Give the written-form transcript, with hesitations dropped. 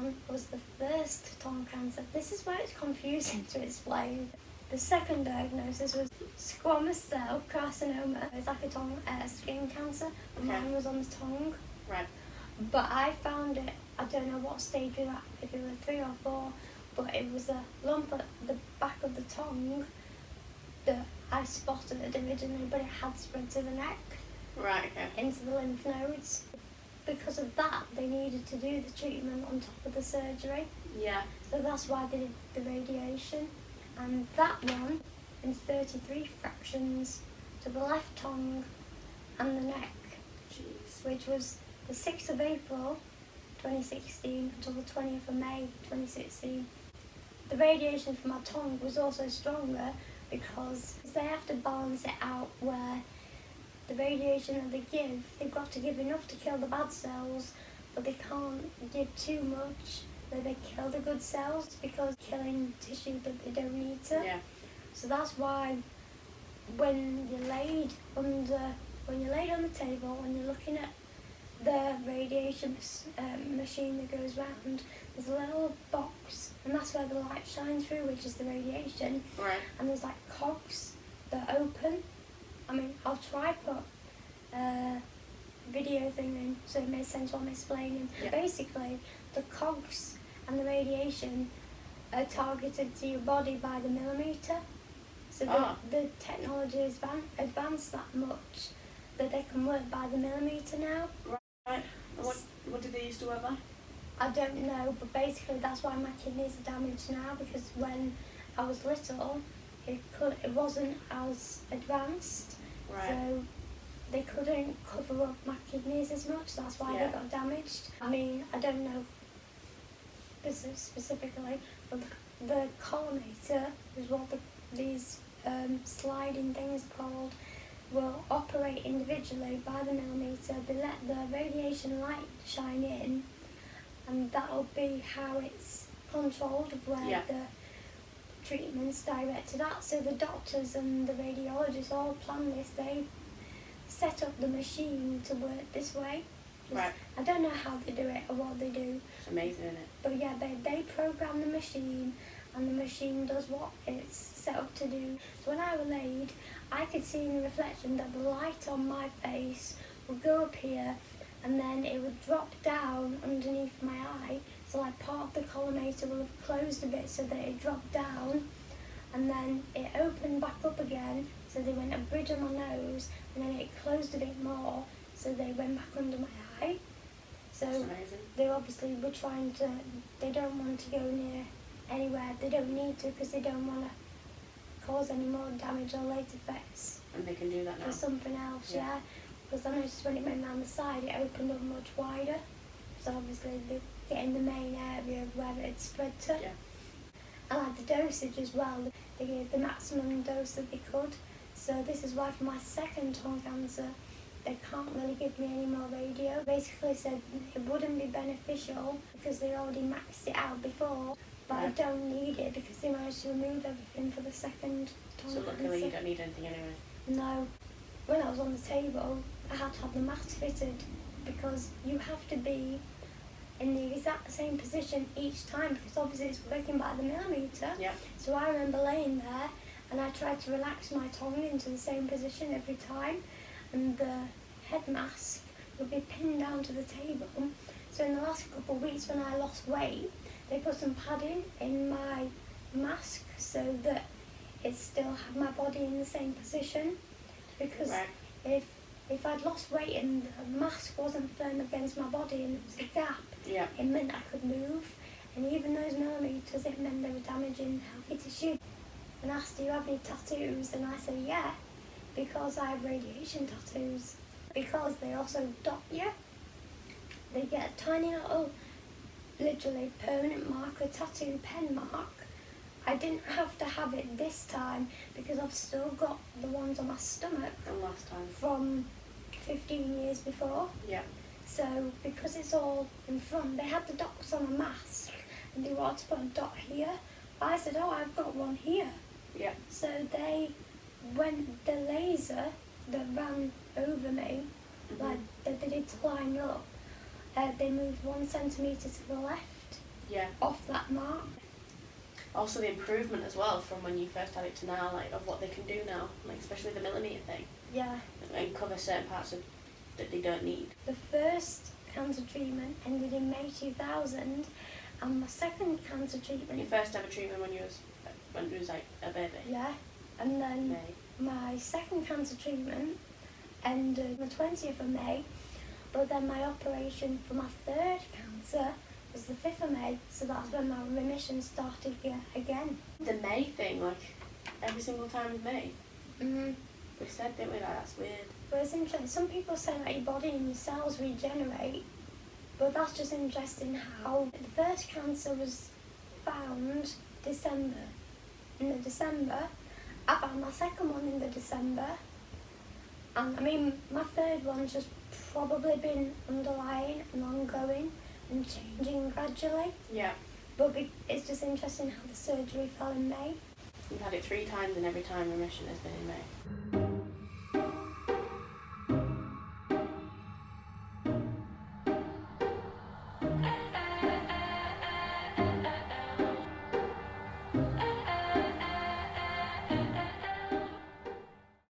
one was the first tongue cancer. This is where it's confusing to explain. The second diagnosis was squamous cell carcinoma. It's like a tongue skin cancer. Okay. Mine was on the tongue. Right. But I found it, I don't know what stage it was at, if it was 3 or 4, but it was a lump at the back of the tongue that I spotted originally, but it had spread to the neck. Right, okay. Into the lymph nodes. Because of that, they needed to do the treatment on top of the surgery. Yeah. So that's why they did the radiation. And that one, in 33 fractions, to the left tongue and the neck. Jeez. Which was the 6th of April 2016 until the 20th of May 2016. The radiation from my tongue was also stronger because they have to balance it out where the radiation that they give, they've got to give enough to kill the bad cells, but they can't give too much that they kill the good cells because killing tissue that they don't need to. Yeah. So that's why when you're laid on the table, when you're looking at the radiation machine that goes round, there's a little box, and that's where the light shines through, which is the radiation. Right. And there's like cogs that open. I mean, I'll try put a video thing in so it makes sense what I'm explaining. Yeah. Basically, the cogs and the radiation are targeted to your body by the millimetre. So the technology is advanced that much that they can work by the millimetre now. Right. What did they used to work by? I don't know, but basically that's why my kidneys are damaged now, because when I was little, it wasn't as advanced. Right. So they couldn't cover up my kidneys as much, that's why they got damaged. I mean, I don't know specifically, but the collimator is what these sliding things are called, will operate individually by the millimetre. They let the radiation light shine in, and that'll be how it's controlled of where the treatment's directed at. So the doctors and the radiologists all plan this. They set up the machine to work this way. Right. I don't know how they do it or what they do. It's amazing, isn't it? But yeah, they program the machine, and the machine does what it's set up to do. So when I was laid, I could see in the reflection that the light on my face would go up here, and then it would drop down underneath my eye. So like part of the collimator will have closed a bit so that it dropped down, and then it opened back up again, so they went a bridge on my nose, and then it closed a bit more, so they went back under my eye. So that's amazing. they obviously were trying to, they don't want to go near anywhere, they don't need to, because they don't want to cause any more damage or late effects. And they can do that now? For something else, yeah. Because I noticed when it went round the side, it opened up much wider. So obviously they get in the main area where it spread to. Yeah. And like the dosage as well, they gave the maximum dose that they could. So this is why for my second tongue cancer, they can't really give me any more radio. Basically said it wouldn't be beneficial because they already maxed it out before, but I don't need it because they managed to remove everything for the second tongue cancer. So luckily you don't need anything anyway? No. When I was on the table, I had to have the mask fitted because you have to be in the exact same position each time, because obviously it's working by the millimetre. Yeah. So I remember laying there and I tried to relax my tongue into the same position every time, and the head mask would be pinned down to the table. So in the last couple of weeks when I lost weight, they put some padding in my mask so that it still had my body in the same position, because if I'd lost weight and the mask wasn't firm against my body and there was a gap, it meant I could move, and even those millimetres, it meant they were damaging healthy tissue. And asked, do you have any tattoos? And I said, yeah, because I have radiation tattoos. Because they also dot you. They get a tiny little, literally permanent marker tattoo pen mark. I didn't have to have it this time because I've still got the ones on my stomach From last time. from 15 years before. Yeah. So because it's all in front, they had the dots on a mask and they wanted to put a dot here. But I said, oh, I've got one here. Yeah. So when the laser that ran over me, like that they did to line up, they moved 1 centimetre to the left. Yeah. off that mark. Also the improvement as well from when you first had it to now, like of what they can do now, like especially the millimetre thing, Yeah. and cover certain parts of that they don't need. The first cancer treatment ended in May 2000, and my second cancer Your treatment, first ever treatment when you was like a baby. yeah, and then May. my second cancer treatment ended on the 20th of May, but then my operation for my third cancer was the 5th of May, so that's when my remission started again. The May thing, like every single time with May. Mm. We said, didn't we? Like that's weird. But it's interesting, some people say that your body and your cells regenerate, but that's just interesting how the first cancer was found December. In the December, I found my second one in the December, and I mean my third one's just probably been underlying and ongoing and changing gradually. Yeah. But it's just interesting how the surgery fell in May. You've had it 3 times and every time remission has been in May.